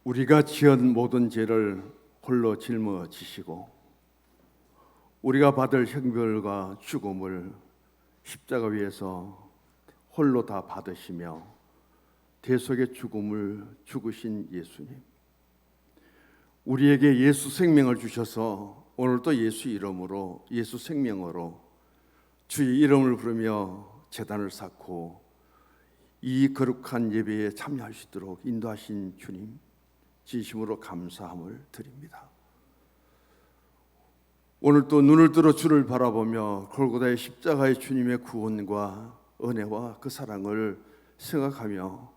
우리가 지은 모든 죄를 홀로 짊어지시고 우리가 받을 형벌과 죽음을 십자가 위에서 홀로 다 받으시며 대속의 죽음을 죽으신 예수님, 우리에게 예수 생명을 주셔서 오늘도 예수 이름으로, 예수 생명으로 주의 이름을 부르며 제단을 쌓고 이 거룩한 예배에 참여할 수 있도록 인도하신 주님, 진심으로 감사함을 드립니다. 오늘 또 눈을 들어 주를 바라보며 골고다의 십자가의 주님의 구원과 은혜와 그 사랑을 생각하며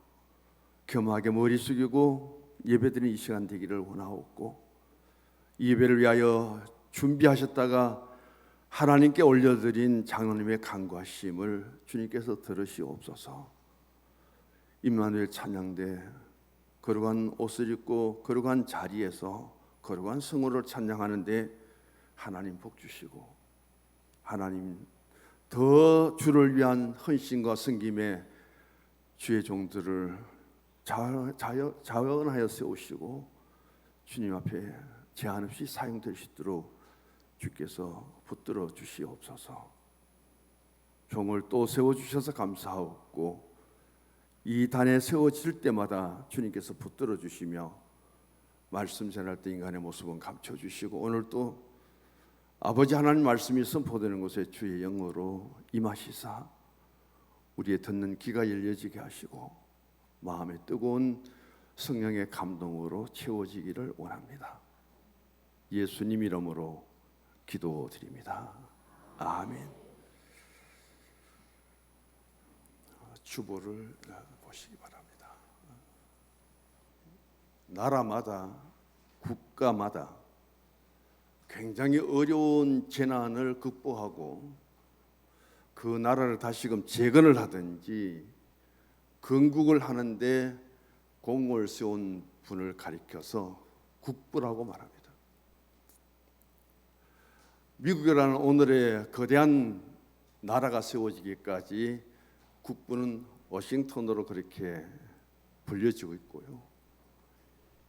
겸하게 머리 숙이고 예배드리는 이 시간 되기를 원하옵고, 이 예배를 위하여 준비하셨다가 하나님께 올려드린 장로님의 간구하심을 주님께서 들으시옵소서. 임마누엘 찬양대 거룩한 옷을 입고 거룩한 자리에서 거룩한 성호를 찬양하는데 하나님 복 주시고, 하나님 더 주를 위한 헌신과 섬김에 주의 종들을 자원하여 세우시고 주님 앞에 제한 없이 사용될 수 있도록 주께서 붙들어 주시옵소서. 종을 또 세워주셔서 감사하옵고, 이 단에 세워질 때마다 주님께서 붙들어 주시며 말씀 전할 때 인간의 모습은 감춰주시고, 오늘 또 아버지 하나님 말씀이 선포되는 곳에 주의 영으로 임하시사 우리의 듣는 귀가 열려지게 하시고 마음에 뜨거운 성령의 감동으로 채워지기를 원합니다. 예수님 이름으로 기도드립니다. 아멘. 주보를 보시기 바랍니다. 나라마다, 국가마다 굉장히 어려운 재난을 극복하고 그 나라를 다시금 재건을 하든지 건국을 하는데 공을 세운 분을 가리켜서 국부라고 말합니다. 미국이라는 오늘의 거대한 나라가 세워지기까지 국부는 워싱턴으로 그렇게 불려지고 있고요.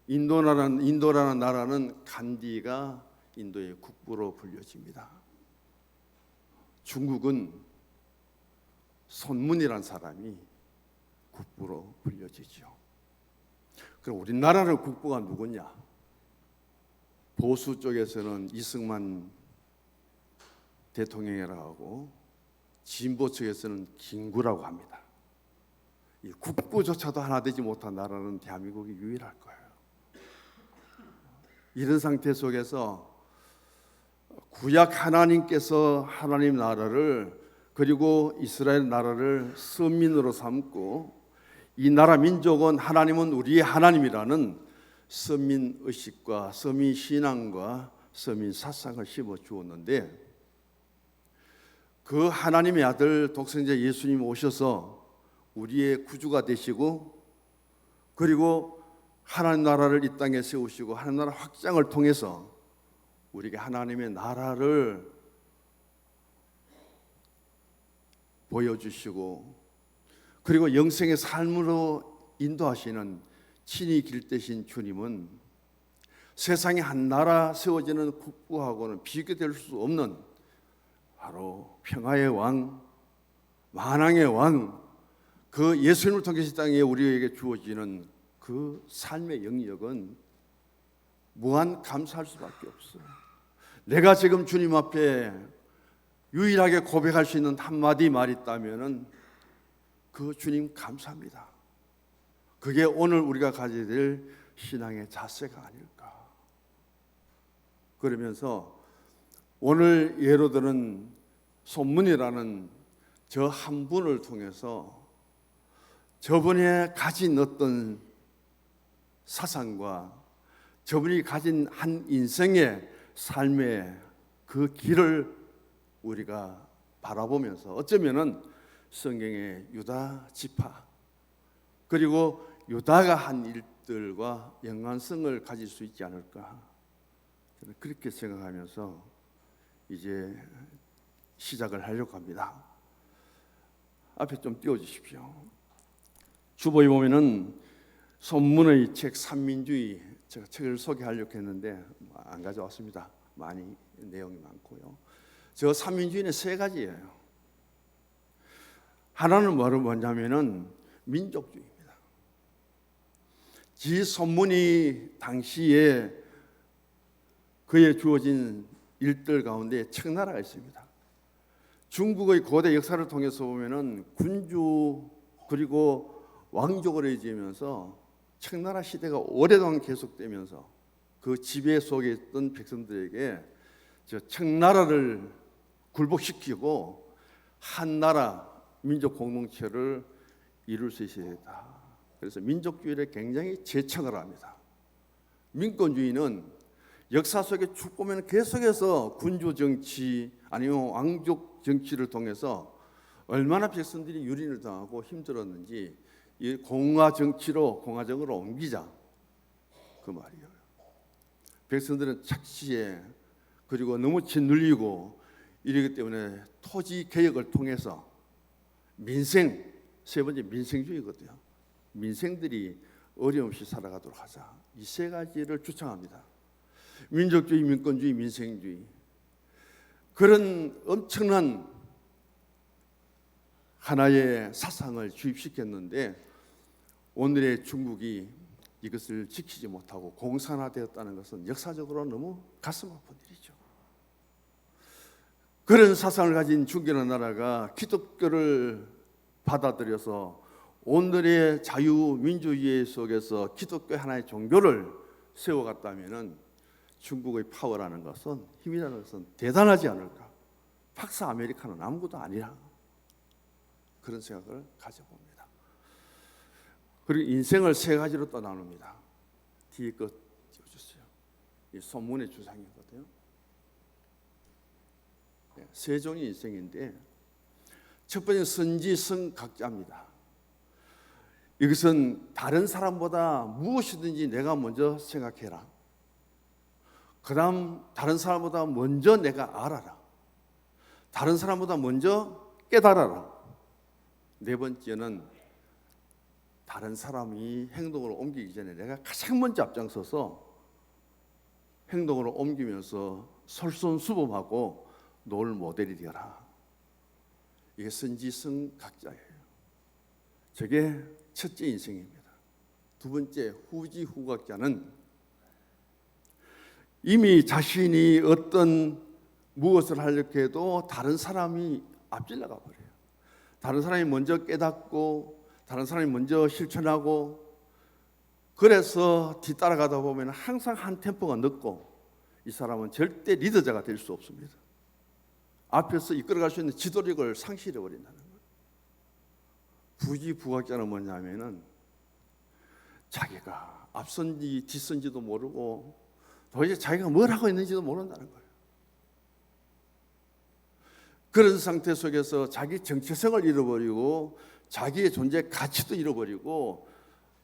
인도라는 나라는 간디가 인도의 국부로 불려집니다. 중국은 손문이라는 사람이 국부로 불려지죠. 그럼 우리나라는 국부가 누구냐? 보수 쪽에서는 이승만 대통령이라고 하고 진보 측에서는 김구라고 합니다. 이 국부조차도 하나 되지 못한 나라는 대한민국이 유일할 거예요. 이런 상태 속에서 구약 하나님께서 하나님 나라를, 그리고 이스라엘 나라를 선민으로 삼고 이 나라 민족은 하나님은 우리의 하나님이라는 선민 의식과 선민 신앙과 선민 사상을 심어 주었는데, 그 하나님의 아들 독생자 예수님 오셔서 우리의 구주가 되시고, 그리고 하나님 나라를 이 땅에 세우시고 하나님 나라 확장을 통해서 우리에게 하나님의 나라를 보여주시고, 그리고 영생의 삶으로 인도하시는 친히 길 되신 주님은 세상에 한 나라 세워지는 국부하고는 비교될 수 없는 바로 평화의 왕, 만왕의 왕, 그 예수님을 통해서 땅에 우리에게 주어지는 그 삶의 영역은 무한 감사할 수밖에 없어요. 내가 지금 주님 앞에 유일하게 고백할 수 있는 한마디 말이 있다면은 그 주님 감사합니다. 그게 오늘 우리가 가져야 될 신앙의 자세가 아닐까. 그러면서 오늘 예로 드는 손문이라는 저 한 분을 통해서 저분이 가진 어떤 사상과 저분이 가진 한 인생의 삶의 그 길을 우리가 바라보면서 어쩌면은 성경의 유다 지파, 그리고 유다가 한 일들과 연관성을 가질 수 있지 않을까, 저는 그렇게 생각하면서 이제 시작을 하려고 합니다. 앞에 좀 띄워주십시오. 주보에 보면은 손문의 책 삼민주의, 제가 책을 소개하려고 했는데 안 가져왔습니다. 많이 내용이 많고요. 저 삼민주의는 세 가지예요. 하나는 뭐냐면은 민족주의입니다. 지 손문이 당시에 그에 주어진 일들 가운데 청나라가 있습니다. 중국의 고대 역사를 통해서 보면은 군주 그리고 왕족으로 이어지면서 청나라 시대가 오랫동안 계속되면서 그 지배 속에 있던 백성들에게 저 청나라를 굴복시키고 한나라 민족 공동체를 이룰 수 있어야 된다. 그래서 민족주의를 굉장히 제청을 합니다. 민권주의는 역사 속에 쭉 보면 계속해서 군주 정치 아니면 왕족 정치를 통해서 얼마나 백성들이 유린을 당하고 힘들었는지 이 공화 정치로 공화정으로 옮기자 그 말이에요. 백성들은 착시에 그리고 너무 짓눌리고 이러기 때문에 토지 개혁을 통해서 민생, 세 번째 민생주의거든요. 민생들이 어려움 없이 살아가도록 하자. 이 세 가지를 주창합니다. 민족주의, 민권주의, 민생주의. 그런 엄청난 하나의 사상을 주입시켰는데 오늘의 중국이 이것을 지키지 못하고 공산화되었다는 것은 역사적으로 너무 가슴 아픈 일이죠. 그런 사상을 가진 중국이라는 나라가 기독교를 받아들여서 오늘의 자유민주주의 속에서 기독교 하나의 종교를 세워갔다면 중국의 파워라는 것은, 힘이라는 것은 대단하지 않을까. 박사 아메리카노는 아무것도 아니라 그런 생각을 가져봅니다. 그리고 인생을 세 가지로 또 나눕니다. 뒤에 거 찍어주세요. 이 손문의 주장이거든요. 세 종의 인생인데 첫 번째는 선지성각자입니다. 이것은 다른 사람보다 무엇이든지 내가 먼저 생각해라. 그 다음 다른 사람보다 먼저 내가 알아라. 다른 사람보다 먼저 깨달아라. 네 번째는 다른 사람이 행동으로 옮기기 전에 내가 가장 먼저 앞장서서 행동으로 옮기면서 솔선수범하고 롤 모델이 되어라. 이게 선지성각자예요. 저게 첫째 인생입니다. 두 번째 후지후각자는 이미 자신이 어떤 무엇을 하려고 해도 다른 사람이 앞질러가 버려요. 다른 사람이 먼저 깨닫고 다른 사람이 먼저 실천하고 그래서 뒤따라가다 보면 항상 한 템포가 늦고 이 사람은 절대 리더자가 될 수 없습니다. 앞에서 이끌어갈 수 있는 지도력을 상실해 버린다는 거예요. 부지부각자는 뭐냐면은 자기가 앞선지 뒷선지도 모르고 도대체 자기가 뭘 하고 있는지도 모른다는 거예요. 그런 상태 속에서 자기 정체성을 잃어버리고 자기의 존재 가치도 잃어버리고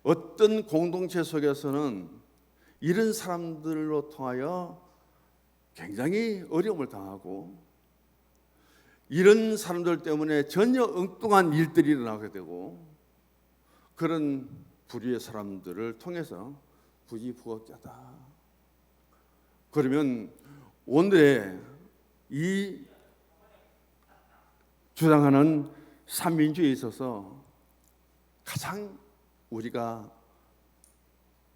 어떤 공동체 속에서는 이런 사람들로 통하여 굉장히 어려움을 당하고 이런 사람들 때문에 전혀 엉뚱한 일들이 일어나게 되고 그런 부류의 사람들을 통해서 부지부각자다. 그러면 오늘의 이 주장하는 삼민주의에 있어서 가장 우리가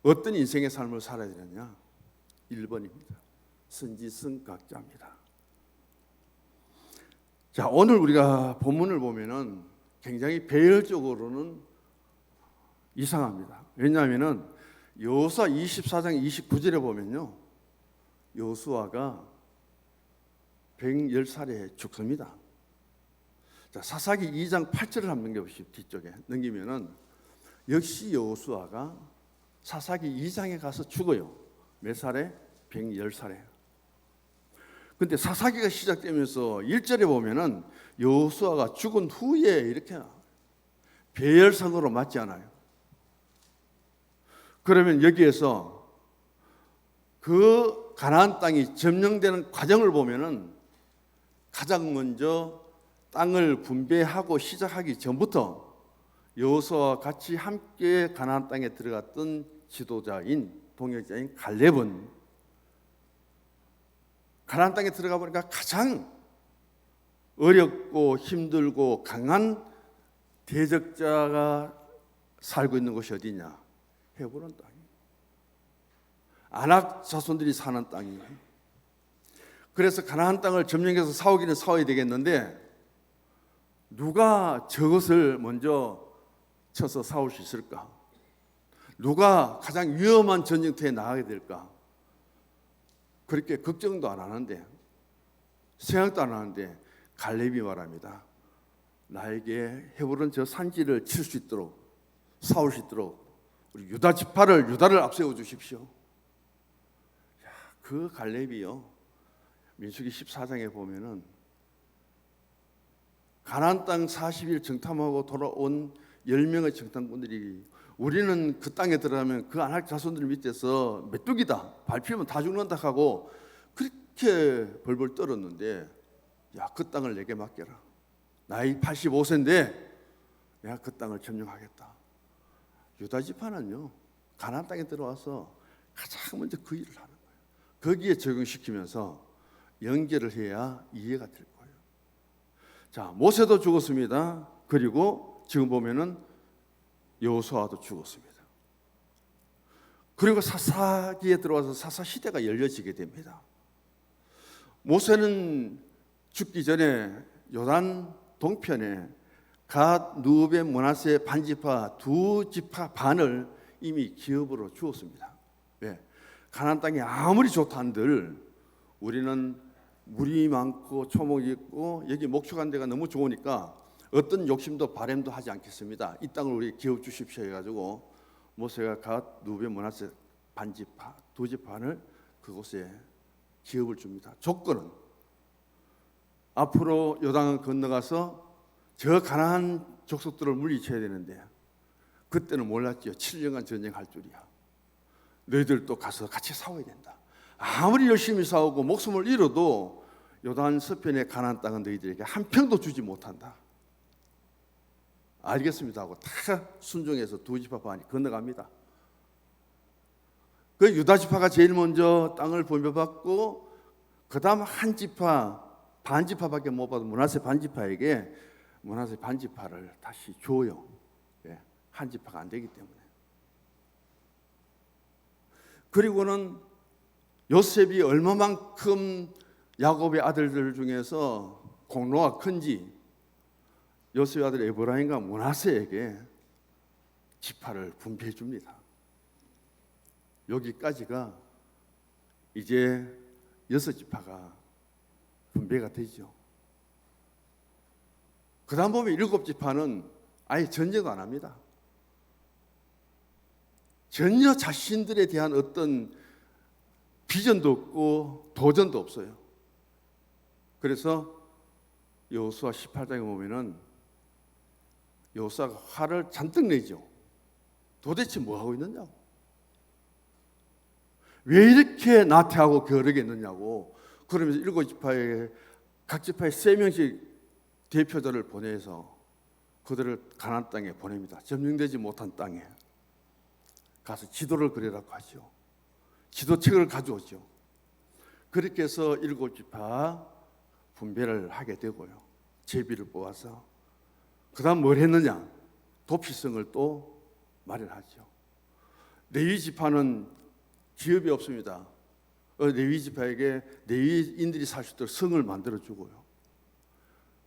어떤 인생의 삶을 살아야 되느냐? 1번입니다. 선지성각자입니다. 자, 오늘 우리가 본문을 보면은 굉장히 배열적으로는 이상합니다. 왜냐하면은 여호수아 24장 29절에 보면요, 여호수아가 110살에 죽습니다. 자, 사사기 2장 8절을 한번 넘겨보십시오. 뒤쪽에 넘기면은 역시 여호수아가 사사기 2장에 가서 죽어요. 몇 살에? 110살에. 근데 사사기가 시작되면서 1절에 보면은 여호수아가 죽은 후에 이렇게 배열상으로 맞지 않아요. 그러면 여기에서 그 가나안 땅이 점령되는 과정을 보면은 가장 먼저 땅을 분배하고 시작하기 전부터 여호수아와 같이 함께 가나안 땅에 들어갔던 지도자인 동역자인 갈렙은 가나안 땅에 들어가 보니까 가장 어렵고 힘들고 강한 대적자가 살고 있는 곳이 어디냐? 헤브론 땅이에요. 아낙 자손들이 사는 땅이에요. 그래서 가나안 땅을 점령해서 싸우기는 싸워야 되겠는데 누가 저것을 먼저 쳐서 싸울 수 있을까? 누가 가장 위험한 전쟁터에 나가게 될까? 그렇게 걱정도 안 하는데 생각도 안 하는데 갈렙이 말합니다. 나에게 헤브론 저 산지를 칠 수 있도록 싸울 수 있도록 우리 유다를 앞세워 주십시오. 그 갈렙이요, 민수기 14장에 보면은 가나안 땅 40일 정탐하고 돌아온 10명의 정탐꾼들이 우리는 그 땅에 들어가면 그 아낙 자손들 밑에서 메뚜기다, 밟히면 다 죽는다 하고 그렇게 벌벌 떨었는데, 야, 그 땅을 내게 맡겨라. 나이 85세인데 내가 그 땅을 점령하겠다. 유다 지파는요, 가나안 땅에 들어와서 가장 먼저 그 일을 하는 거예요. 거기에 적용시키면서 연결을 해야 이해가 될 거예요. 자, 모세도 죽었습니다. 그리고 지금 보면은 여호수아도 죽었습니다. 그리고 사사기에 들어와서 사사 시대가 열려지게 됩니다. 모세는 죽기 전에 요단 동편에 갓, 누벤, 므낫세 반지파 두 지파 반을 이미 기업으로 주었습니다. 왜? 가나안 땅이 아무리 좋다 한들 우리는 물이 많고 초목이 있고 여기 목축한 데가 너무 좋으니까 어떤 욕심도 바램도 하지 않겠습니다. 이 땅을 우리 기업 주십시오 해가지고 모세가 갓, 누벤, 므낫세 반지파 두 지파를 그곳에 기업을 줍니다. 조건은 앞으로 요단을 건너가서 저 가나안 족속들을 물리쳐야 되는데 그때는 몰랐죠. 7년간 전쟁할 줄이야. 너희들도 가서 같이 싸워야 된다. 아무리 열심히 싸우고 목숨을 잃어도 요단 서편의 가나안 땅은 너희들에게 한 평도 주지 못한다. 알겠습니다 하고 다 순종해서 두 지파 반이 건너갑니다. 그 유다 지파가 제일 먼저 땅을 분배받고 그 다음 한 지파 반지파밖에 못 받은 므낫세 반지파에게 므낫세 반지파를 다시 줘요. 한 지파가 안 되기 때문에. 그리고는 요셉이 얼마만큼 야곱의 아들들 중에서 공로가 큰지 요셉의 아들 에브라임과 므낫세에게 지파를 분배해 줍니다. 여기까지가 이제 6지파가 분배가 되죠. 그 다음 보면 7지파는 아예 전쟁도 안 합니다. 전혀 자신들에 대한 어떤 비전도 없고 도전도 없어요. 그래서 여호수아 18장에 보면은 여호수아가 화를 잔뜩 내죠. 도대체 뭐 하고 있느냐고, 왜 이렇게 나태하고 게으르겠느냐고. 그러면서 7지파에 각 지파에 3명씩 대표자를 보내서 그들을 가나안 땅에 보냅니다. 점령되지 못한 땅에 가서 지도를 그리라고 하죠. 지도책을 가져오죠. 그렇게 해서 7지파 분배를 하게 되고요. 제비를 뽑아서 그 다음 뭘 했느냐, 도피성을 또 마련하죠. 레위 지파는 기업이 없습니다. 레위 지파에게 레위인들이 살 수 있도록 성을 만들어 주고요.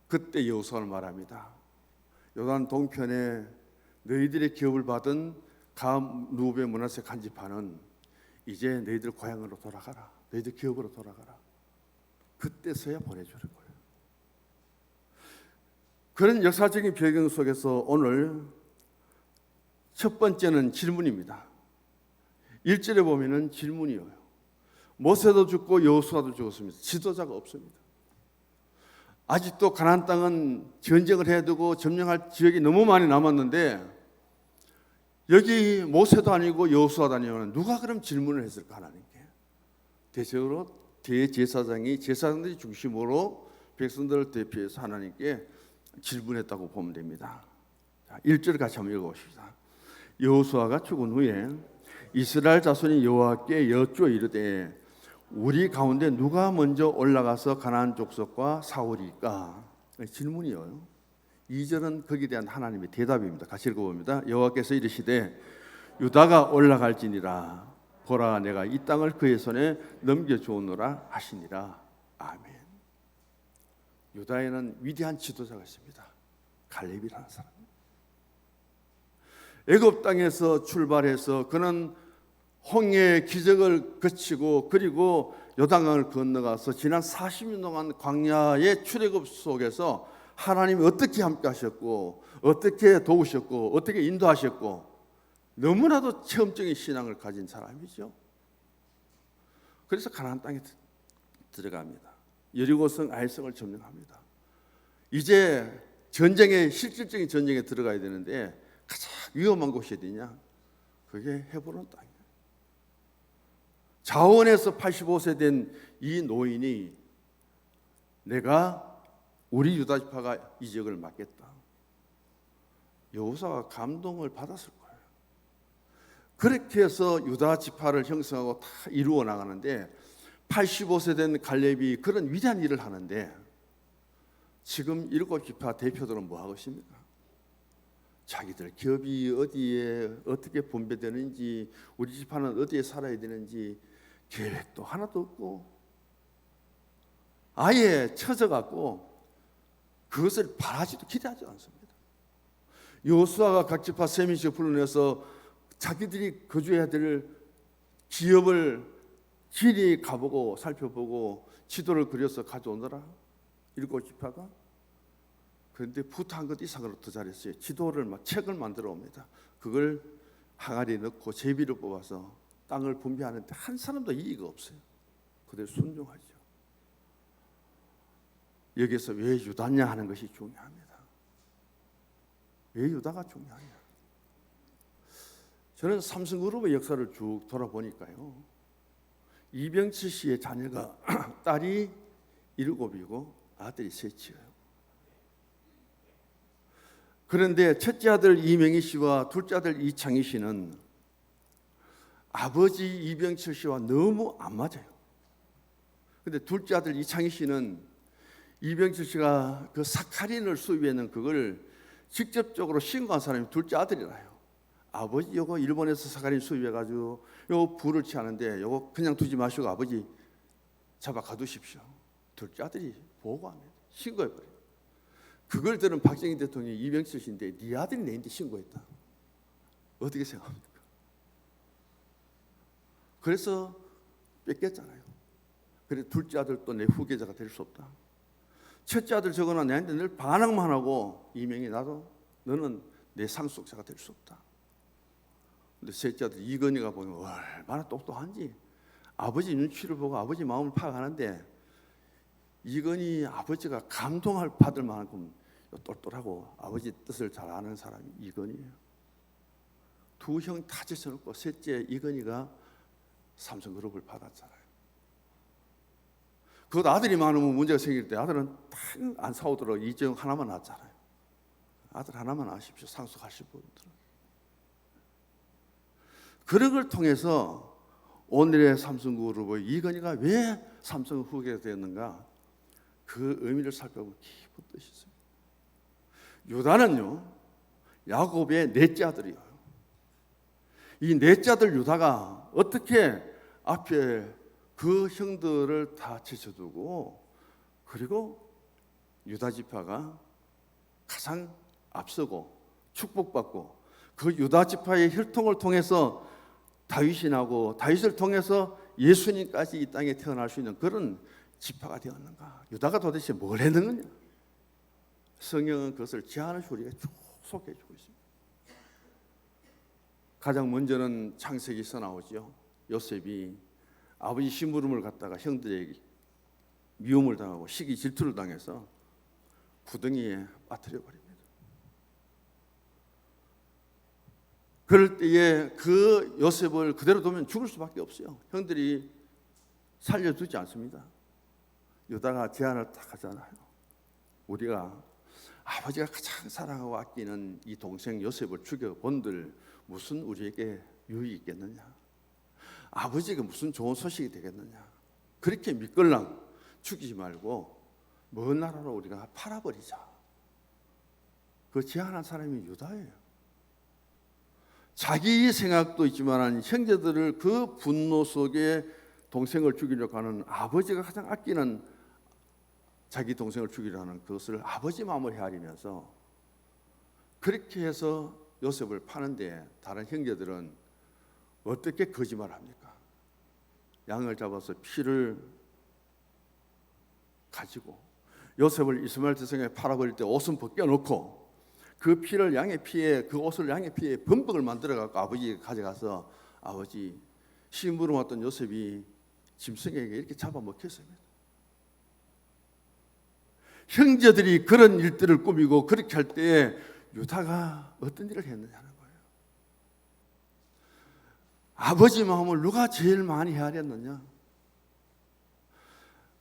그때 여호수아는 말합니다. 요단 동편에 너희들의 기업을 받은 갓, 루벤, 므낫세 간지파는 이제 너희들 고향으로 돌아가라. 너희들 기업으로 돌아가라. 그때서야 보내주는 거예요. 그런 역사적인 배경 속에서 오늘 첫 번째는 질문입니다. 1절에 보면은 질문이에요. 모세도 죽고 여호수아도 죽었습니다. 지도자가 없습니다. 아직도 가나안 땅은 전쟁을 해야 되고 점령할 지역이 너무 많이 남았는데 여기 모세도 아니고 여호수아도 아니고 누가 그럼 질문을 했을까 하나님께? 대체로 대제사장이 제사장들이 중심으로 백성들을 대표해서 하나님께 질문했다고 보면 됩니다. 자, 1절 같이 한번 읽어보십시다. 여호수아가 죽은 후에 이스라엘 자손이 여호와께 여쭈어 이르되 우리 가운데 누가 먼저 올라가서 가나안 족속과 싸우리까? 질문이요. 2절은 거기에 대한 하나님의 대답입니다. 같이 읽어봅니다. 여호와께서 이르시되 유다가 올라갈지니라. 보라, 내가 이 땅을 그의 손에 넘겨주오노라 하시니라. 아멘. 유다에는 위대한 지도자가 있습니다. 갈렙이라는 사람. 애굽 땅에서 출발해서 그는 홍해의 기적을 거치고 그리고 요단강을 건너가서 지난 40년 동안 광야의 출애굽 속에서 하나님이 어떻게 함께 하셨고 어떻게 도우셨고 어떻게 인도하셨고 너무나도 체험적인 신앙을 가진 사람이죠. 그래서 가나안 땅에 들어갑니다. 여리고성 아이성을 점령합니다. 이제 전쟁에 실질적인 전쟁에 들어가야 되는데 가장 위험한 곳이 어디냐? 그게 헤브론 땅이에요. 자원에서 85세 된 이 노인이 내가 우리 유다 지파가 이 지역을 맡겠다. 여호수아가 감동을 받았을 거예요. 그렇게 해서 유다 지파를 형성하고 다 이루어 나가는데 85세 된 갈렙이 그런 위대한 일을 하는데 지금 7지파 대표들은 뭐 하고 있습니까? 자기들 기업이 어디에 어떻게 분배되는지 우리 지파는 어디에 살아야 되는지 계획도 하나도 없고 아예 처져갖고 그것을 바라지도 기대하지 않습니다. 여호수아가 각 지파 세 명씩 불러내서 자기들이 거주해야 될 기업을 길이 가보고 살펴보고 지도를 그려서 가져오느라 7지파가. 그런데 부탁한 것 이상으로 더 잘했어요. 지도를 책을 만들어 옵니다. 그걸 항아리에 넣고 제비를 뽑아서 땅을 분배하는데 한 사람도 이의가 없어요. 그대로 순종하죠. 여기서 왜 유다냐 하는 것이 중요합니다. 왜 유다가 중요하냐? 저는 삼성그룹의 역사를 쭉 돌아보니까요. 이병철 씨의 자녀가 딸이 7이고 아들이 3이에요. 그런데 첫째 아들 이명희 씨와 둘째 아들 이창희 씨는 아버지 이병철 씨와 너무 안 맞아요. 그런데 둘째 아들 이창희 씨는 이병철 씨가 그 사카린을 수입해는 그걸 직접적으로 신고한 사람이 둘째 아들이라요. 아버지 요거 일본에서 사카린 수입해가지고 요거 불을 취하는데 요거 그냥 두지 마시고 아버지 잡아 가두십시오. 둘째 아들이 보고합니다. 신고해버려요. 그걸 들은 박정희 대통령이 이병철 씨인데 네 아들이 내한테 신고했다. 어떻게 생각합니까? 그래서 뺏겼잖아요. 그래 둘째 아들 또 내 후계자가 될 수 없다. 첫째 아들 저거나 내한테 늘 반항만 하고 이명이 나도 너는 내 상속자가 될 수 없다. 근데 셋째 아들 이건희가 보면 얼마나 똑똑한지 아버지 눈치를 보고 아버지 마음을 파악하는데 이건희 아버지가 감동할 받을 만큼 똘똘하고 아버지 뜻을 잘 아는 사람이 이건희예요. 두 형 다 제쳐놓고 셋째 이건희가 삼성그룹을 받았잖아요. 그것 아들이 많으면 문제가 생길 때 아들은 다 안 싸우도록 이정 하나만 낳았잖아요. 아들 하나만 낳으십시오. 상속하실 분들은. 그런 걸 통해서 오늘의 삼성그룹의 이건희가 왜 삼성 후계가 되었는가 그 의미를 살펴보면 깊은 뜻이 있습니다. 유다는요 야곱의 넷째 아들이에요. 이 넷째 아들 유다가 어떻게 앞에 그 형들을 다 제쳐두고 그리고 유다 지파가 가장 앞서고 축복받고 그 유다 지파의 혈통을 통해서 다윗이 나고 다윗을 통해서 예수님까지 이 땅에 태어날 수 있는 그런 지파가 되었는가? 유다가 도대체 뭘 했는가? 성경은 그것을 제안을 우리가 쭉 소개해주고 있습니다. 가장 먼저는 창세기에서 나오죠. 요셉이 아버지 심부름을 갖다가 형들에게 미움을 당하고 시기 질투를 당해서 구덩이에 빠뜨려 버립니다. 그럴 때에 그 요셉을 그대로 두면 죽을 수밖에 없어요. 형들이 살려두지 않습니다. 유다가 제안을 딱 하잖아요. 우리가 아버지가 가장 사랑하고 아끼는 이 동생 요셉을 죽여본들 무슨 우리에게 유익이 있겠느냐? 아버지가 무슨 좋은 소식이 되겠느냐? 그렇게 미끌랑 죽이지 말고 먼 나라로 우리가 팔아버리자. 그 제안한 사람이 유다예요. 자기 생각도 있지만 형제들을 그 분노 속에 동생을 죽이려고 하는 아버지가 가장 아끼는 자기 동생을 죽이려 하는 그것을 아버지 마음을 헤아리면서 그렇게 해서 요셉을 파는데 다른 형제들은 어떻게 거짓말합니까? 양을 잡아서 피를 가지고 요셉을 이스마엘 대성에 팔아버릴 때 옷은 벗겨놓고 그 피를 양의 피에 그 옷을 양의 피에 범벅을 만들어 갖고 아버지가 가져가서 아버지 심부름 왔던 요셉이 짐승에게 이렇게 잡아먹혔습니다. 형제들이 그런 일들을 꾸미고 그렇게 할 때에 유다가 어떤 일을 했느냐는 거예요. 아버지 마음을 누가 제일 많이 헤아렸느냐?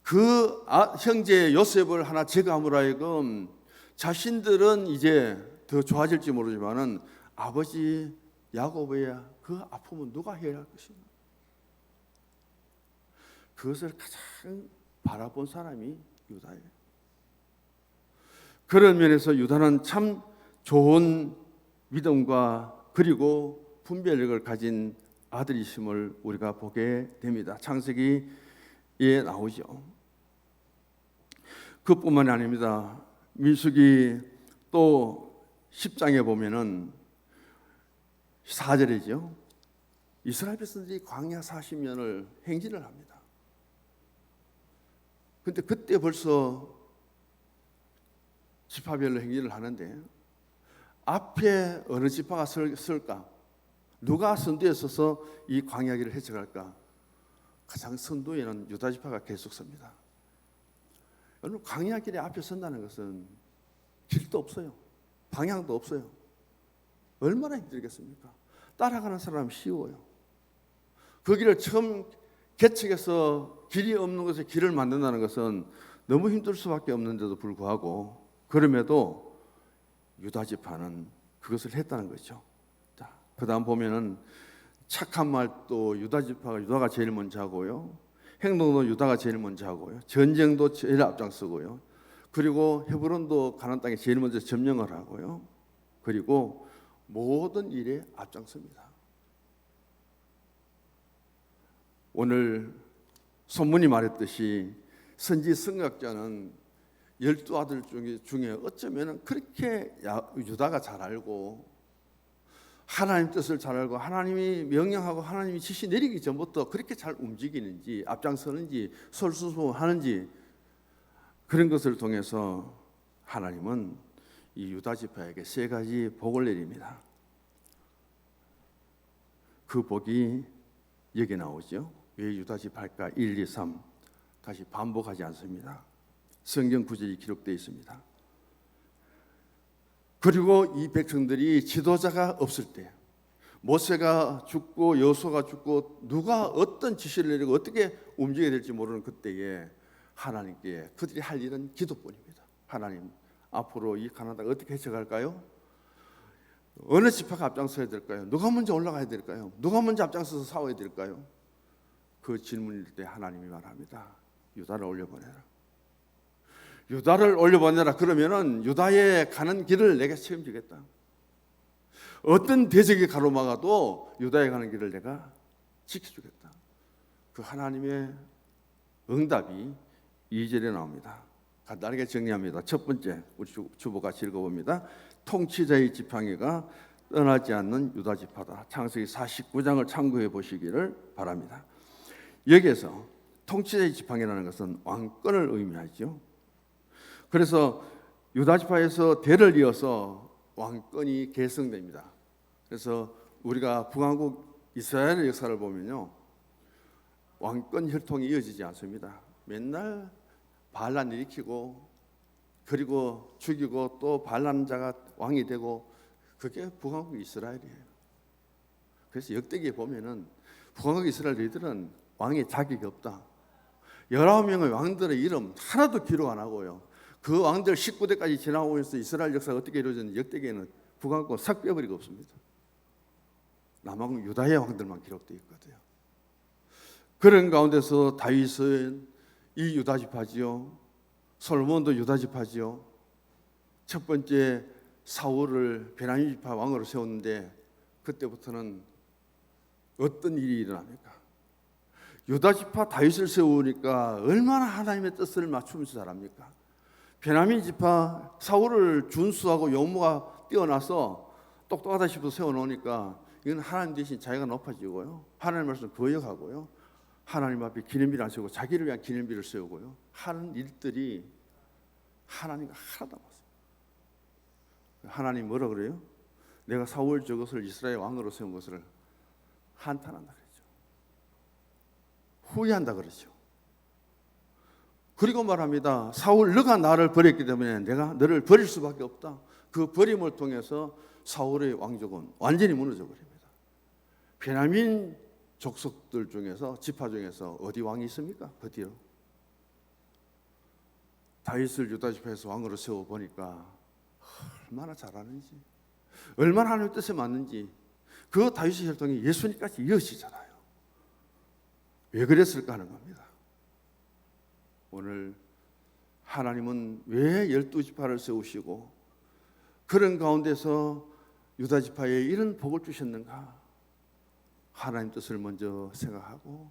그 형제 요셉을 하나 제거함으로 하여금 자신들은 이제 더 좋아질지 모르지만은 아버지 야곱의 그 아픔은 누가 해야 할 것인가? 그것을 가장 바라본 사람이 유다예요. 그런 면에서 유다는 참 좋은 믿음과 그리고 분별력을 가진 아들이심을 우리가 보게 됩니다. 창세기에 나오죠. 그뿐만이 아닙니다. 민수기 또 10장에 보면은 4절이죠. 이스라엘 백성들이 광야 40년을 행진을 합니다. 근데 그때 벌써 지파별로 행진을 하는데 앞에 어느 지파가 설까? 누가 선두에 서서 이 광야길을 헤쳐갈까? 가장 선두에는 유다 지파가 계속 섭니다. 여러분, 광야길에 앞에 선다는 것은 길도 없어요. 방향도 없어요. 얼마나 힘들겠습니까? 따라가는 사람 쉬워요. 그 길을 처음 개척해서 길이 없는 곳에 길을 만든다는 것은 너무 힘들 수밖에 없는데도 불구하고 그럼에도 유다 지파는 그것을 했다는 거죠. 자, 그다음 보면은 착한 말도 유다가 제일 먼저 하고요. 행동도 유다가 제일 먼저 하고요. 전쟁도 제일 앞장서고요. 그리고 헤브론도 가나안 땅에 제일 먼저 점령을 하고요. 그리고 모든 일에 앞장섭니다. 오늘 본문이 말했듯이 선지 성각자는 12아들 중에 어쩌면 그렇게 유다가 잘 알고 하나님 뜻을 잘 알고 하나님이 명령하고 하나님이 지시 내리기 전부터 그렇게 잘 움직이는지 앞장서는지 솔선수범하는지 그런 것을 통해서 하나님은 이 유다 지파에게 3가지 복을 내립니다. 그 복이 여기 나오죠. 왜 유다 지파일까? 1, 2, 3 다시 반복하지 않습니다. 성경 구절이 기록되어 있습니다. 그리고 이 백성들이 지도자가 없을 때 모세가 죽고 여호수아가 죽고 누가 어떤 지시를 내리고 어떻게 움직여야 될지 모르는 그때에 하나님께 그들이 할 일은 기도뿐입니다. 하나님, 앞으로 이 가나안 땅을 어떻게 해쳐갈까요? 어느 지파가 앞장서야 될까요? 누가 먼저 올라가야 될까요? 누가 먼저 앞장서서 싸워야 될까요? 그 질문일 때 하나님이 말합니다. 유다를 올려보내라. 유다를 올려보내라. 그러면은 유다에 가는 길을 내가 책임지겠다. 어떤 대적이 가로막아도 유다에 가는 길을 내가 지켜주겠다. 그 하나님의 응답이 2절에 나옵니다. 간단하게 정리합니다. 첫 번째, 우리 주보가 읽어봅니다. 통치자의 지팡이가 떠나지 않는 유다 지파다. 창세기 49장을 참고해 보시기를 바랍니다. 여기에서 통치자의 지팡이라는 것은 왕권을 의미하죠. 그래서 유다 지파에서 대를 이어서 왕권이 계승됩니다. 그래서 우리가 북왕국 이스라엘의 역사를 보면요, 왕권 혈통이 이어지지 않습니다. 맨날 반란 일으키고 그리고 죽이고 또 반란 자가 왕이 되고 그게 북왕국 이스라엘이에요. 그래서 역대기에 보면은 북왕국 이스라엘들은 왕의 자격이 없다. 19명의 왕들의 이름 하나도 기록 안 하고요. 그 왕들 19대까지 지나오면서 이스라엘 역사가 어떻게 이루어졌는지 역대기에는 북왕권 싹 빼버리고 없습니다. 남왕 유다의 왕들만 기록되어 있거든요. 그런 가운데서 다윗은 이 유다 지파지요. 솔로몬도 유다 지파지요. 첫 번째 사울을 베냐민 지파 왕으로 세웠는데 그때부터는 어떤 일이 일어납니까? 유다 지파 다윗을 세우니까 얼마나 하나님의 뜻을 맞추면서 잘합니까? 베냐민 지파 사울을 준수하고 용모가 뛰어나서 똑똑하다 싶어서 세워놓으니까 이건 하나님 대신 자기가 높아지고요. 하나님 말씀 거역하고요. 하나님 앞에 기념비를 안 세우고 자기를 위한 기념비를 세우고요. 하는 일들이 하나님과 하나도 없어요. 하나님 뭐라 그래요? 내가 사울 저것을 이스라엘 왕으로 세운 것을 한탄한다 그랬죠. 후회한다 그러죠. 그리고 말합니다. 사울 너가 나를 버렸기 때문에 내가 너를 버릴 수밖에 없다. 그 버림을 통해서 사울의 왕족은 완전히 무너져 버립니다. 베냐민 족속들 중에서 지파 중에서 어디 왕이 있습니까? 그 뒤로 다윗을 유다 지파에서 왕으로 세워 보니까 얼마나 잘하는지, 얼마나 하나님의 뜻에 맞는지. 그 다윗의 혈통이 예수님까지 이어지잖아요. 왜 그랬을까 하는 겁니다. 오늘 하나님은 왜 12지파를 세우시고 그런 가운데서 유다 지파에 이런 복을 주셨는가? 하나님 뜻을 먼저 생각하고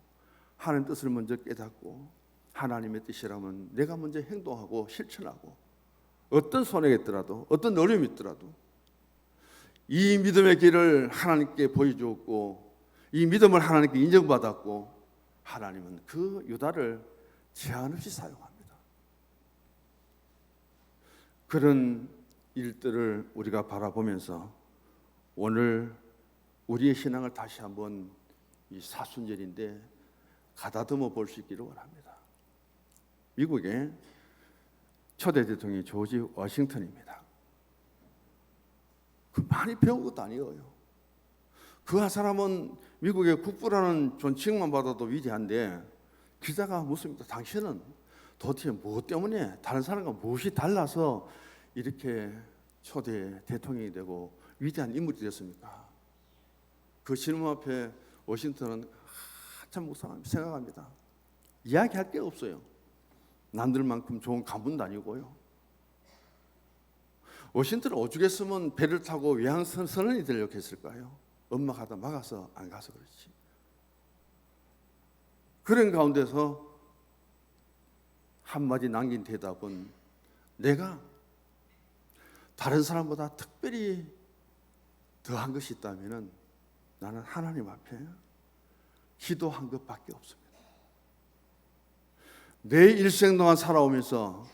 하나님 뜻을 먼저 깨닫고 하나님의 뜻이라면 내가 먼저 행동하고 실천하고 어떤 손해가 있더라도 어떤 어려움이 있더라도 이 믿음의 길을 하나님께 보여주었고 이 믿음을 하나님께 인정받았고 하나님은 그 유다를 제한 없이 사용합니다. 그런 일들을 우리가 바라보면서 오늘 우리의 신앙을 다시 한번 이 사순절인데 가다듬어 볼 수 있기를 원합니다. 미국의 초대 대통령이 조지 워싱턴입니다. 그 많이 배운 것도 아니에요. 그 한 사람은 미국의 국부라는 존칭만 받아도 위대한데 기자가 묻습니다. 당신은 도대체 무엇 때문에 다른 사람과 무엇이 달라서 이렇게 초대 대통령이 되고 위대한 인물이 되었습니까? 그 질문 앞에 워싱턴은 한참 묵상합니다. 생각합니다. 이야기할 게 없어요. 남들만큼 좋은 가문도 아니고요. 워싱턴은 오죽했으면 배를 타고 외항선 선원이 되려고 했을까요? 엄마가 하다 막아서 안 가서 그렇지. 그런 가운데서 한마디 남긴 대답은 내가 다른 사람보다 특별히 더한 것이 있다면 나는 하나님 앞에 기도한 것밖에 없습니다. 내 일생 동안 살아오면서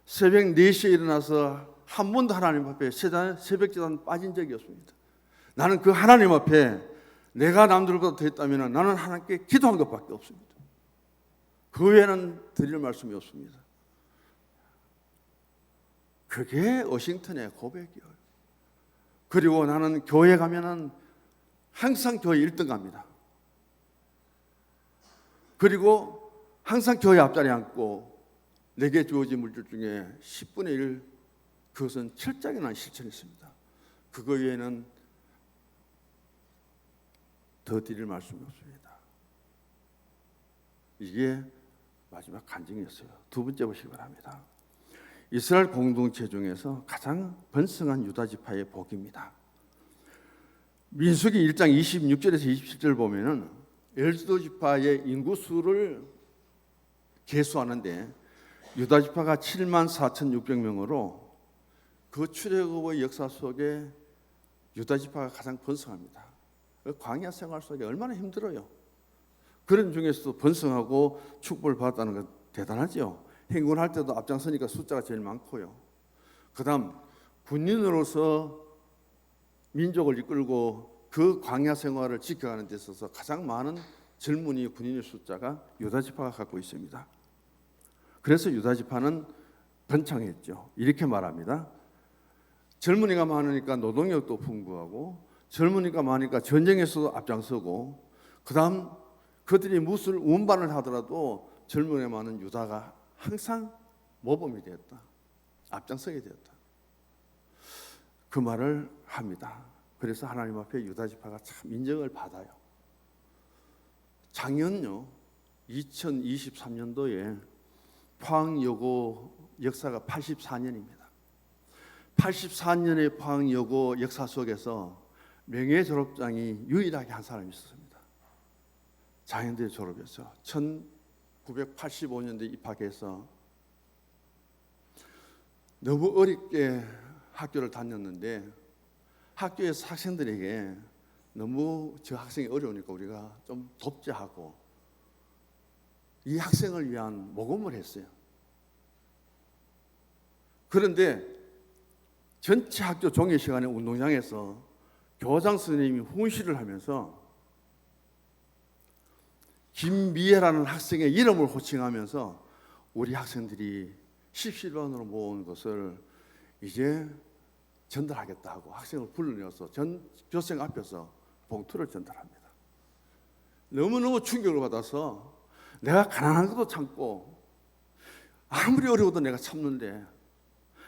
새벽 4시에 일어나서 한 번도 하나님 앞에 새벽 기도는 빠진 적이 없습니다. 나는 그 하나님 앞에 내가 남들보다 더 했다면 나는 하나님께 기도한 것밖에 없습니다. 그 외에는 드릴 말씀이 없습니다. 그게 워싱턴의 고백이에요. 그리고 나는 교회 가면은 항상 교회 1등 갑니다. 그리고 항상 교회 앞자리에 앉고 내게 주어진 물질 중에 10분의 1 그것은 철저하게 난 실천했습니다. 그거 외에는 더 드릴 말씀이 없습니다. 이게 마지막 간증이었어요. 두 번째 보시기 바랍니다. 이스라엘 공동체 중에서 가장 번성한 유다 지파의 복입니다. 민수기 1장 26절에서 27절 보면은 12지파의 인구수를 계수하는데 유다 지파가 74,600명으로 그 출애굽의 역사 속에 유다 지파가 가장 번성합니다. 광야 생활 속에 얼마나 힘들어요. 그런 중에서도 번성하고 축복을 받았다는 건 대단하죠. 행군할 때도 앞장서니까 숫자가 제일 많고요. 그 다음 군인으로서 민족을 이끌고 그 광야 생활을 지켜가는 데 있어서 가장 많은 젊은이 군인의 숫자가 유다 지파가 갖고 있습니다. 그래서 유다 지파는 번창했죠. 이렇게 말합니다. 젊은이가 많으니까 노동력도 풍부하고 젊은이가 많으니까 전쟁에서도 앞장서고 그 다음 그들이 무슨 운반을 하더라도 젊은이가 많은 유다가 항상 모범이 되었다. 앞장서게 되었다. 그 말을 합니다. 그래서 하나님 앞에 유다 지파가 참 인정을 받아요. 작년요 2023년도에 포항여고 역사가 84년입니다. 84년의 포항여고 역사 속에서 명예 졸업장이 유일하게 한 사람이 있었습니다. 장현대 졸업했죠. 1985년도에 입학해서 너무 어렵게 학교를 다녔는데 학교에서 학생들에게 너무 저 학생이 어려우니까 우리가 좀 돕자 하고 이 학생을 위한 모금을 했어요. 그런데 전체 학교 종례 시간에 운동장에서 교장 선생님이 훈시를 하면서 김미애라는 학생의 이름을 호칭하면서 우리 학생들이 십시반으로 모은 것을 이제 전달하겠다 하고 학생을 불러내어서 전 교생 앞에서 봉투를 전달합니다. 너무너무 충격을 받아서 내가 가난한 것도 참고 아무리 어려워도 내가 참는데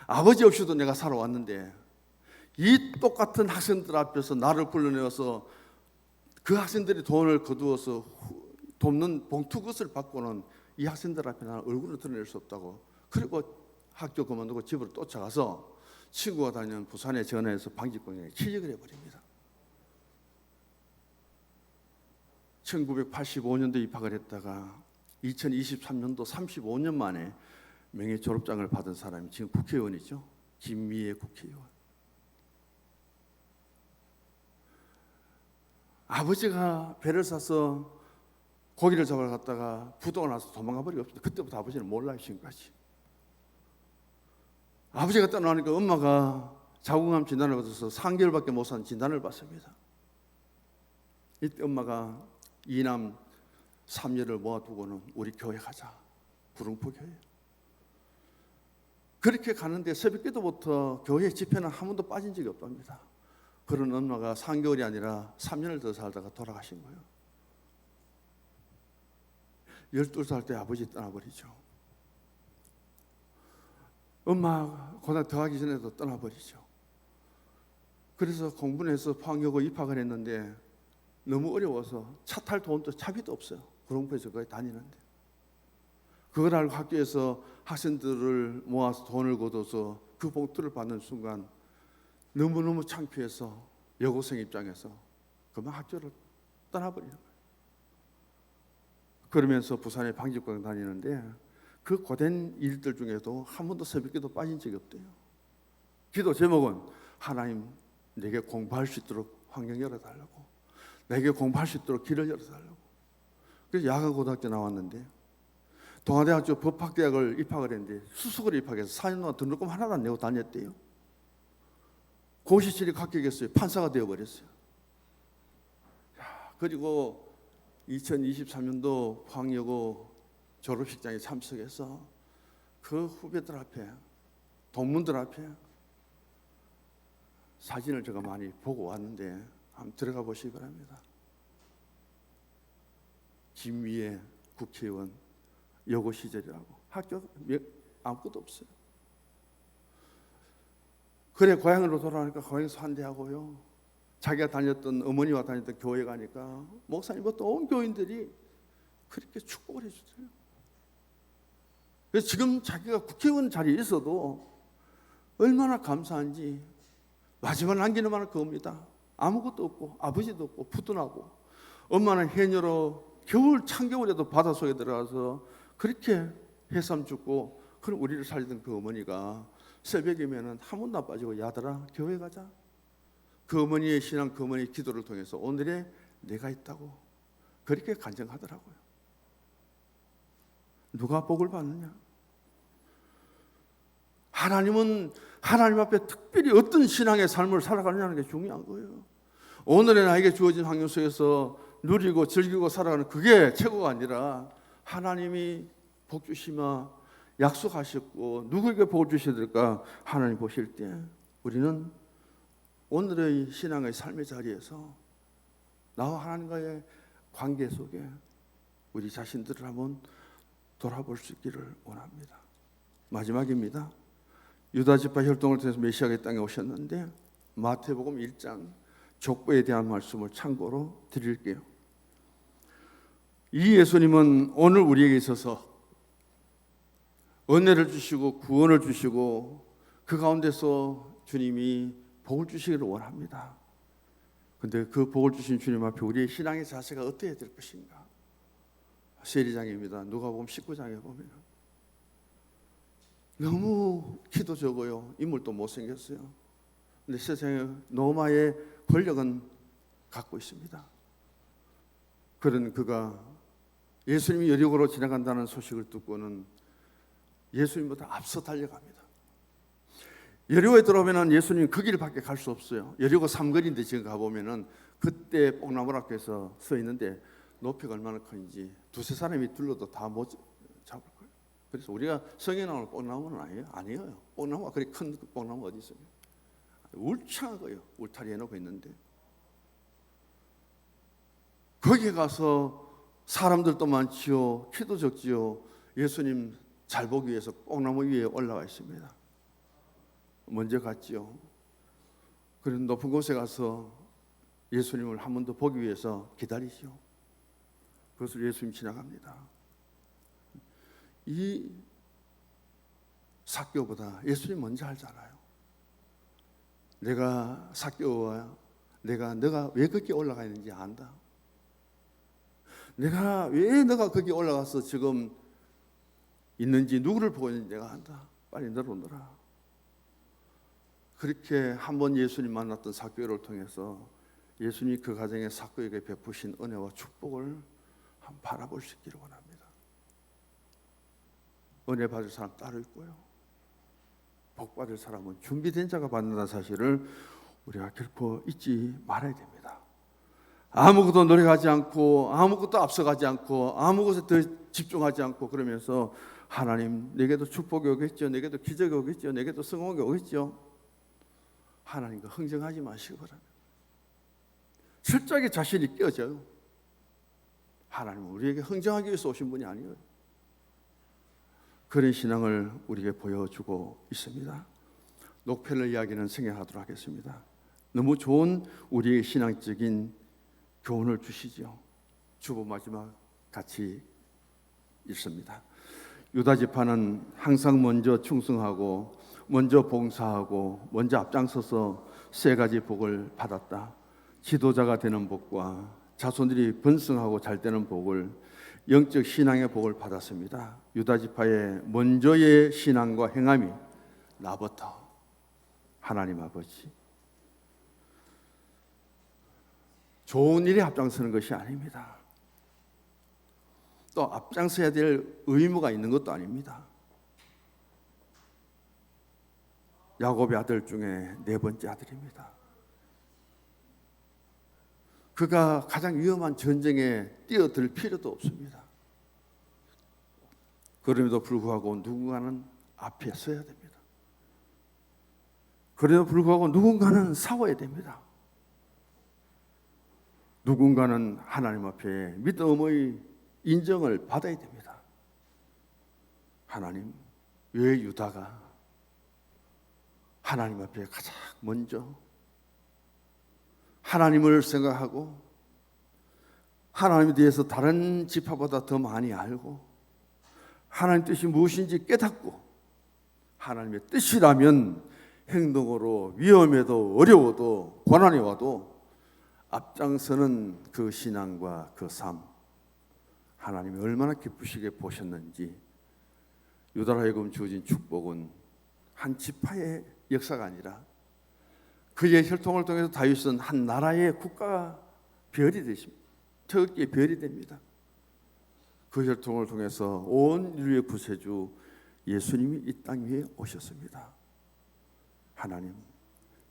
아버지 없이도 내가 살아왔는데 이 똑같은 학생들 앞에서 나를 불러내어서 그 학생들이 돈을 거두어서 돕는 봉투 것을 받고는 이 학생들 앞에 나는 얼굴을 드러낼 수 없다고. 그리고 학교 그만두고 집으로 쫓아가서 친구가 다니는 부산에 전화해서 방직공장에 취직을 해버립니다. 1985년도에 입학을 했다가 2023년도 35년 만에 명예 졸업장을 받은 사람이 지금 국회의원이죠. 김미애 국회의원. 아버지가 배를 사서 고기를 잡으러 갔다가 부도가 나서 도망가 버리고 그때부터 아버지는 몰라요. 지금까지. 아버지가 떠나니까 엄마가 자궁암 진단을 받아서 3개월밖에 못 산 진단을 받습니다. 이때 엄마가 이남 3녀를 모아두고는 우리 교회 가자. 구릉포 교회. 그렇게 가는데 새벽기도부터 교회 집회는 한 번도 빠진 적이 없답니다. 그런 엄마가 3개월이 아니라 3년을 더 살다가 돌아가신 거예요. 12살 때 아버지 떠나버리죠. 엄마 고등학교 들어가기 전에도 떠나버리죠. 그래서 공부를 해서 포항여고 입학을 했는데 너무 어려워서 차 탈 돈도 차비도 없어요. 구릉포에서 거기 다니는데. 그걸 알고 학교에서 학생들을 모아서 돈을 거둬서 그 봉투를 받는 순간 너무너무 창피해서 여고생 입장에서 그만 학교를 떠나버리는 거예요. 그러면서 부산에 방직공장 다니는데 그 고된 일들 중에도 한 번도 새벽기도 빠진 적이 없대요. 기도 제목은 하나님 내게 공부할 수 있도록 환경 열어달라고, 내게 공부할 수 있도록 길을 열어달라고. 그래서 야간고등학교 나왔는데 동아대학교 법학대학을 입학을 했는데 수석으로 입학해서 4년 동안 등록금 하나도 안 내고 다녔대요. 고시실이 합격했어요. 판사가 되어버렸어요. 그리고 2023년도 포항여고 졸업식장에 참석해서 그 후배들 앞에, 동문들 앞에 사진을 제가 많이 보고 왔는데 한번 들어가 보시기 바랍니다. 김미애 국회의원 여고 시절이라고. 학교 아무것도 없어요. 그래 고향으로 돌아가니까 고향에서 환대하고요. 자기가 다녔던 어머니와 다녔던 교회 가니까 목사님과 또 온 교인들이 그렇게 축복을 해주세요. 그래서 지금 자기가 국회의원 자리에 있어도 얼마나 감사한지 마지막 남기는 말은 그겁니다. 아무것도 없고 아버지도 없고 푸근하고 엄마는 해녀로 겨울 찬겨울에도 바닷속에 들어가서 그렇게 해삼 죽고 그런 우리를 살리던 그 어머니가 새벽이면은 한 번도 안 빠지고 야들아 교회 가자. 그 어머니의 신앙, 그 어머니의 기도를 통해서 오늘의 내가 있다고 그렇게 간증하더라고요. 누가 복을 받느냐? 하나님은 하나님 앞에 특별히 어떤 신앙의 삶을 살아가느냐는 게 중요한 거예요. 오늘의 나에게 주어진 환경 속에서 누리고 즐기고 살아가는 그게 최고가 아니라 하나님이 복 주시마 약속하셨고 누구에게 복을 주셔야 될까 하나님 보실 때 우리는 오늘의 신앙의 삶의 자리에서 나와 하나님과의 관계 속에 우리 자신들을 한번 돌아볼 수 있기를 원합니다. 마지막입니다. 유다 지파 혈통을 통해서 메시아가 땅에 오셨는데 마태복음 1장 족보에 대한 말씀을 참고로 드릴게요. 이 예수님은 오늘 우리에게 있어서 은혜를 주시고 구원을 주시고 그 가운데서 주님이 복을 주시기를 원합니다. 그런데 그 복을 주신 주님 앞에 우리의 신앙의 자세가 어떻게 될 것인가? 세리장입니다. 누가복음 19장에 보면 너무 키도 적어요. 인물도 못생겼어요. 근데 세상에 노마의 권력은 갖고 있습니다. 그런 그가 예수님이 여리고로 지나간다는 소식을 듣고는 예수님보다 앞서 달려갑니다. 여리고에 들어오면 예수님 그 길밖에 갈 수 없어요. 여리고 삼거리인데 지금 가보면은 그때 뽕나무 앞에서 서 있는데 높이가 얼마나 큰지 두세 사람이 둘러도 다 못 잡을 거예요. 그래서 우리가 성에 나오는 뽕나무는 아니에요. 뽕나무가 그리 큰 뽕나무 어디 있어요? 울창하고요. 울타리 해놓고 있는데 거기 가서 사람들도 많지요. 키도 적지요. 예수님 잘 보기 위해서 뽕나무 위에 올라가 있습니다. 먼저 갔지요. 그런 높은 곳에 가서 예수님을 한 번 더 보기 위해서 기다리죠. 그것을 예수님 지나갑니다. 이 삭개오보다 예수님 먼저 알잖아요. 내가 삭개오와 너가 왜 거기 올라가 있는지 안다. 내가 왜 너가 거기 올라가서 지금 있는지 누구를 보고 있는지 내가 안다. 빨리 내려오너라. 그렇게 한번 예수님 만났던 삭개오를 통해서 예수님이 그 가정에 삭개오에게 베푸신 은혜와 축복을 한번 바라볼 수 있기를 원합니다. 은혜 받을 사람 따로 있고요. 복 받을 사람은 준비된 자가 받는다는 사실을 우리가 결코 잊지 말아야 됩니다. 아무것도 노력하지 않고 아무것도 앞서가지 않고 아무것에 더 집중하지 않고 그러면서 하나님 내게도 축복이 오겠죠. 내게도 기적이 오겠죠. 내게도 성공이 오겠죠. 하나님과 흥정하지 마시기 바랍니다. 철저하게 자신이 깨어져요. 하나님은 우리에게 흥정하기 위해서 오신 분이 아니에요. 그런 신앙을 우리에게 보여주고 있습니다. 녹펠러 이야기는 생략하도록 하겠습니다. 너무 좋은 우리의 신앙적인 교훈을 주시죠. 주보 마지막 같이 읽습니다. 유다 지파는 항상 먼저 충성하고 먼저 봉사하고 먼저 앞장서서 세 가지 복을 받았다. 지도자가 되는 복과 자손들이 번성하고 잘 되는 복을, 영적 신앙의 복을 받았습니다. 유다 지파의 먼저의 신앙과 행함이 나부터 하나님 아버지 좋은 일에 앞장서는 것이 아닙니다. 또 앞장서야 될 의무가 있는 것도 아닙니다. 야곱의 아들 중에 네 번째 아들입니다. 그가 가장 위험한 전쟁에 뛰어들 필요도 없습니다. 그럼에도 불구하고 누군가는 앞에 서야 됩니다. 그럼에도 불구하고 누군가는 싸워야 됩니다. 누군가는 하나님 앞에 믿음의 인정을 받아야 됩니다. 하나님, 왜 유다가 하나님 앞에 가장 먼저 하나님을 생각하고 하나님에 대해서 다른 지파보다 더 많이 알고 하나님 뜻이 무엇인지 깨닫고 하나님의 뜻이라면 행동으로 위험해도 어려워도 고난이 와도 앞장서는 그 신앙과 그 삶, 하나님이 얼마나 기쁘시게 보셨는지 유다로 하여금 주어진 축복은 한 지파의 역사가 아니라 그의 혈통을 통해서 다윗은 한 나라의 국가 별이 되십니다. 태극기의 별이 됩니다. 그 혈통을 통해서 온 인류의 구세주 예수님이 이 땅 위에 오셨습니다. 하나님,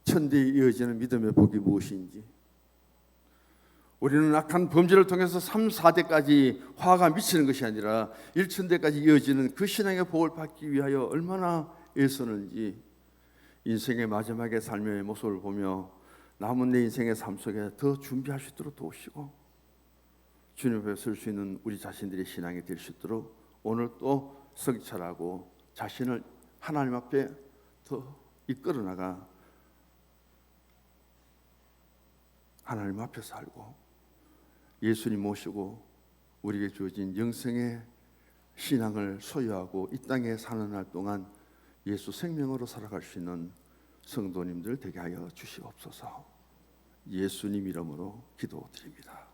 천대에 이어지는 믿음의 복이 무엇인지 우리는 악한 범죄를 통해서 3, 4대까지 화가 미치는 것이 아니라 1천대까지 이어지는 그 신앙의 복을 받기 위하여 얼마나 애쓰는지 인생의 마지막의 삶의 모습을 보며 남은 내 인생의 삶 속에 더 준비할 수 있도록 도우시고 주님 앞에 설 수 있는 우리 자신들의 신앙이 될 수 있도록 오늘 또 성찰하고 자신을 하나님 앞에 더 이끌어 나가 하나님 앞에 살고 예수님 모시고 우리에게 주어진 영생의 신앙을 소유하고 이 땅에 사는 날 동안 예수 생명으로 살아갈 수 있는 성도님들 되게 하여 주시옵소서. 예수님 이름으로 기도드립니다.